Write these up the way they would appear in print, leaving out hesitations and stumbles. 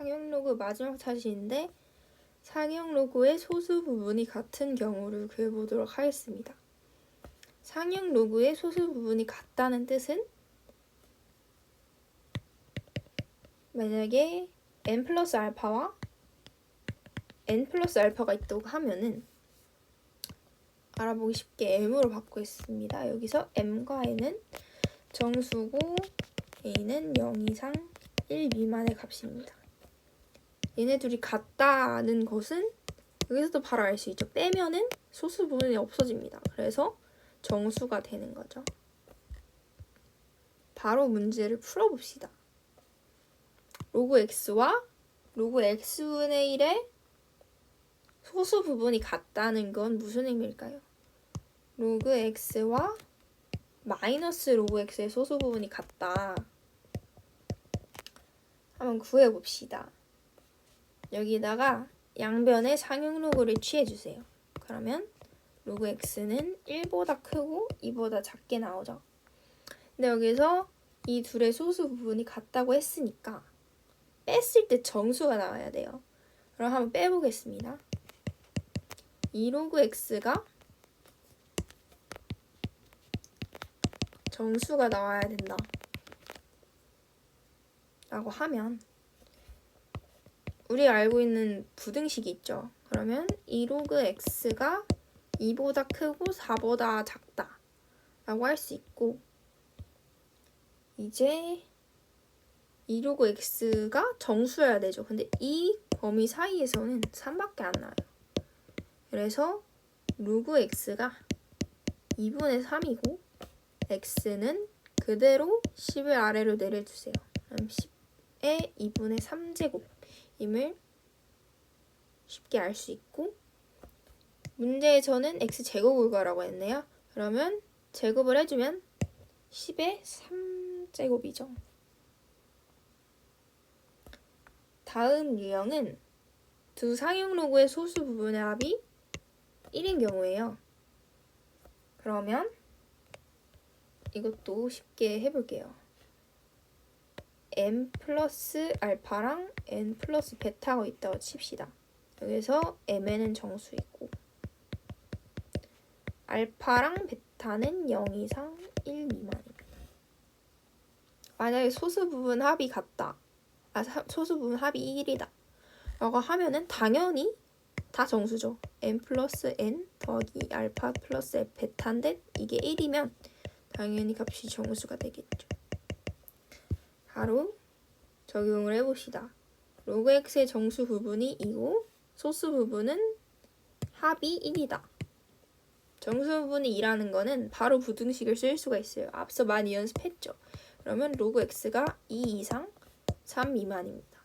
상용 로그 마지막 차시인데 상용 로그의 소수 부분이 같은 경우를 구해보도록 하겠습니다. 상용 로그의 소수 부분이 같다는 뜻은 만약에 n 플러스 알파와 n 플러스 알파가 있다고 하면은 알아보기 쉽게 m으로 바꾸겠습니다. 여기서 m과 n은 정수고 a는 0 이상 1 미만의 값입니다. 얘네 둘이 같다는 것은 여기서도 바로 알 수 있죠. 빼면은 소수 부분이 없어집니다. 그래서 정수가 되는 거죠. 바로 문제를 풀어봅시다. 로그 x와 로그 x분의 1의 소수 부분이 같다는 건 무슨 의미일까요? 로그 x와 마이너스 로그 x의 소수 부분이 같다. 한번 구해봅시다. 여기다가 양변의 상용 로그를 취해주세요. 그러면 로그 x는 1보다 크고 2보다 작게 나오죠. 근데 여기서 이 둘의 소수 부분이 같다고 했으니까 뺐을 때 정수가 나와야 돼요. 그럼 한번 빼보겠습니다. 2로그 x가 정수가 나와야 된다 라고 하면 우리가 알고 있는 부등식이 있죠. 그러면 2로그 x가 2보다 크고 4보다 작다 라고 할 수 있고, 이제 2로그 x가 정수여야 되죠. 근데 이 범위 사이에서는 3밖에 안 나와요. 그래서 로그 x가 2분의 3이고 x는 그대로 10을 아래로 내려주세요. 그럼 10의 2분의 3제곱임을 쉽게 알 수 있고, 문제에서는 x제곱을 구하라고 했네요. 그러면 제곱을 해주면 10의 3제곱이죠. 다음 유형은 두 상용 로그의 소수 부분의 합이 1인 경우예요. 그러면 이것도 쉽게 해볼게요. n 플러스 알파랑 n 플러스 베타가 있다고 칩시다. 여기서 mn은 정수이고 알파랑 베타는 0 이상 1 미만입니다. 만약에 소수 부분 합이 같다. 소수 부분 합이 1이다. 라고 하면은 당연히 다 정수죠. n 플러스 n 더하기 알파 플러스 베타인데 이게 1이면 당연히 값이 정수가 되겠죠. 바로 적용을 해봅시다. 로그 x의 정수 부분이 2고 소수 부분은 합이 1이다. 정수 부분이 2라는 거는 바로 부등식을 쓸 수가 있어요. 앞서 많이 연습했죠. 그러면 로그 x가 2 이상 3 미만입니다.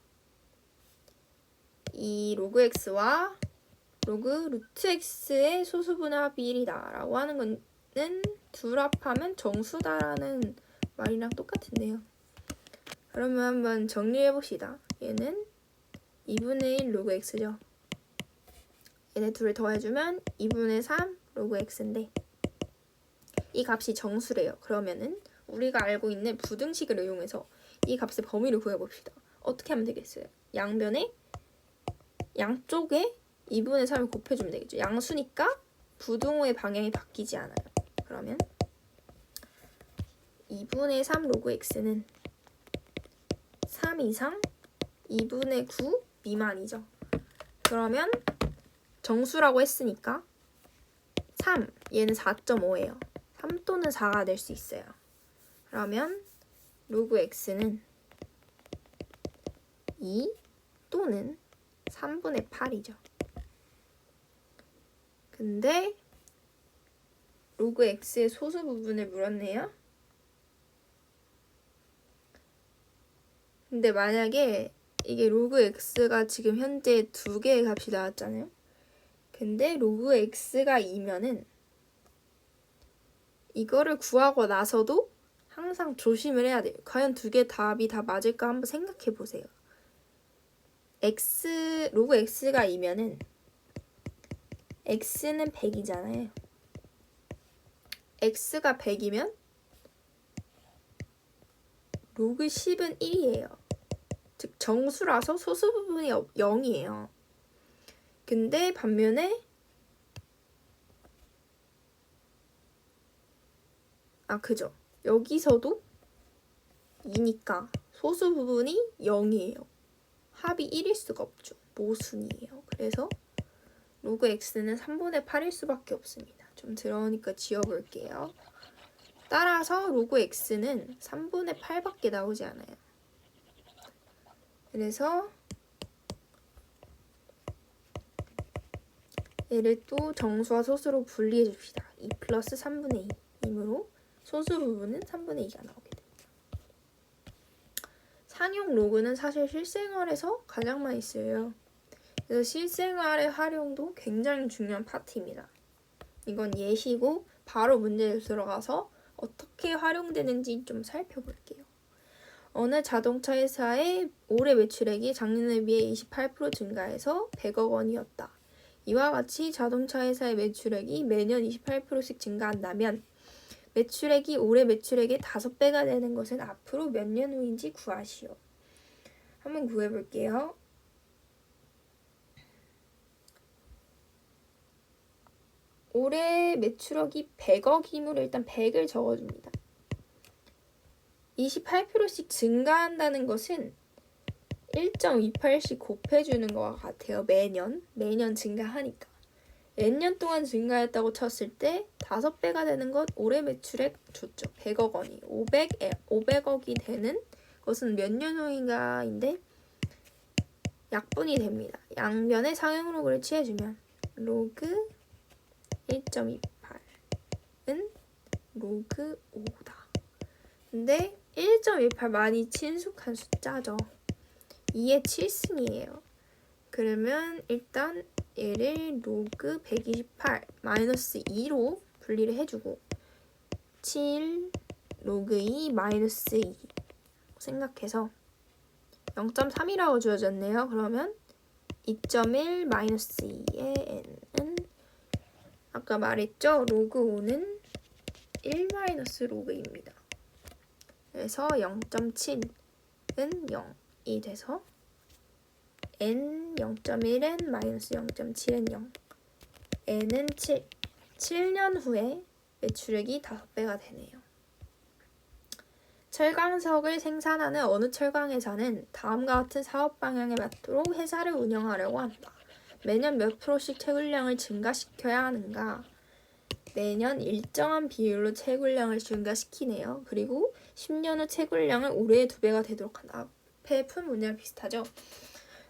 이 로그 x와 로그 루트 x의 소수분의 합이 1이다 라고 하는 거는 둘 합하면 정수다라는 말이랑 똑같은데요. 그러면 한번 정리해 봅시다. 얘는 2분의 1 로그 x죠. 얘네 둘을 더해주면 2분의 3 로그 x인데 이 값이 정수래요. 그러면은 우리가 알고 있는 부등식을 이용해서 이 값의 범위를 구해봅시다. 어떻게 하면 되겠어요? 양쪽에 2분의 3을 곱해주면 되겠죠. 양수니까 부등호의 방향이 바뀌지 않아요. 그러면 2분의 3 로그 x는 3 이상 2분의 9 미만이죠. 그러면 정수라고 했으니까 3, 얘는 4.5예요. 3 또는 4가 될 수 있어요. 그러면 로그 x는 2 또는 3분의 8이죠. 근데 로그 x의 소수 부분을 물었네요. 근데 만약에 이게 로그 x가 지금 현재 2개의 값이 나왔잖아요. 근데 로그 x가 2면은 이거를 구하고 나서도 항상 조심을 해야 돼요. 과연 2개 답이 다 맞을까 한번 생각해 보세요. 로그 x가 2면은 x는 100이잖아요. x가 100이면 로그 10은 1이에요. 즉 정수라서 소수 부분이 0이에요. 근데 반면에 그죠. 여기서도 2니까 소수 부분이 0이에요. 합이 1일 수가 없죠. 모순이에요. 그래서 로그 x는 3분의 8일 수밖에 없습니다. 좀 들어오니까 지워볼게요. 따라서 로그 x는 3분의 8밖에 나오지 않아요. 그래서 얘를 또 정수와 소수로 분리해 줍시다. 2 플러스 3분의 2이므로 소수 부분은 3분의 2가 나오게 됩니다. 상용 로그는 사실 실생활에서 가장 많이 쓰여요. 그래서 실생활의 활용도 굉장히 중요한 파트입니다. 이건 예시고 바로 문제에 들어가서 어떻게 활용되는지 좀 살펴볼게요. 어느 자동차 회사의 올해 매출액이 작년에 비해 28% 증가해서 100억 원이었다. 이와 같이 자동차 회사의 매출액이 매년 28%씩 증가한다면 매출액이 올해 매출액의 5배가 되는 것은 앞으로 몇 년 후인지 구하시오. 한번 구해볼게요. 올해 매출액이 100억이므로 일단 100을 적어줍니다. 28%씩 증가한다는 것은 1.28씩 곱해주는 것과 같아요. 매년 증가하니까. N년 동안 증가했다고 쳤을 때 5배가 되는 것 올해 매출액 좋죠. 100억 원이 500억이 되는 것은 몇 년 후인가인데 약분이 됩니다. 양변의 상용 로그를 취해주면 로그 1.28은 로그 5다. 근데 1.18 많이 친숙한 숫자죠. 2의 7승이에요. 그러면 일단 얘를 로그 128 마이너스 2로 분리를 해주고 7 로그 2 마이너스 2 생각해서 0.3이라고 주어졌네요. 그러면 2.1 마이너스 2의 n은 아까 말했죠? 로그 5는 1 마이너스 로그입니다. 그래서 0.7은 0이 돼서 n 0.1n 마이너스 0.7은 0 n은 7 7년 후에 매출액이 5배가 되네요. 철강석을 생산하는 어느 철강회사는 다음과 같은 사업 방향에 맞도록 회사를 운영하려고 한다. 매년 몇 프로씩 채굴량을 증가시켜야 하는가? 매년 일정한 비율로 채굴량을 증가시키네요. 그리고 10년 후 채굴량을 올해의 2배가 되도록 한다. 앞에 푼 문제랑 비슷하죠?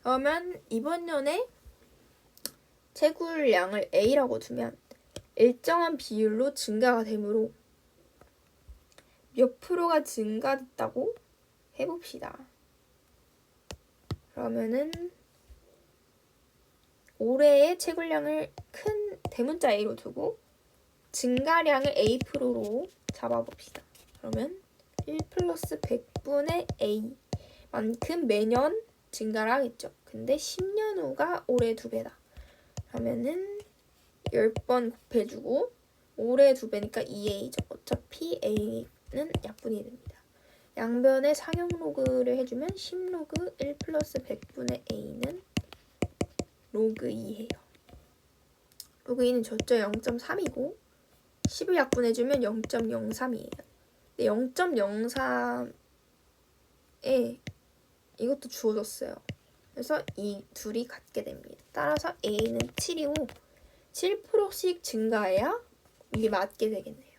그러면 이번 년에 채굴량을 A라고 두면 일정한 비율로 증가가 되므로 몇 프로가 증가됐다고 해봅시다. 그러면은 올해의 채굴량을 큰 대문자 A로 두고 증가량을 A%로 잡아봅시다. 그러면 1 플러스 100분의 A만큼 매년 증가를 하겠죠. 근데 10년 후가 올해 2배다. 그러면은 10번 곱해주고 올해 2배니까 2A죠. 어차피 A는 약분이 됩니다. 양변에 상용 로그를 해주면 10로그 1 플러스 100분의 A는 로그 2예요. 로그 2는 줬죠. 0.3이고 10을 약분해주면 0.03이에요. 근데 0.03에 이것도 주어졌어요. 그래서 이 둘이 같게 됩니다. 따라서 A는 7이고 7%씩 증가해야 이게 맞게 되겠네요.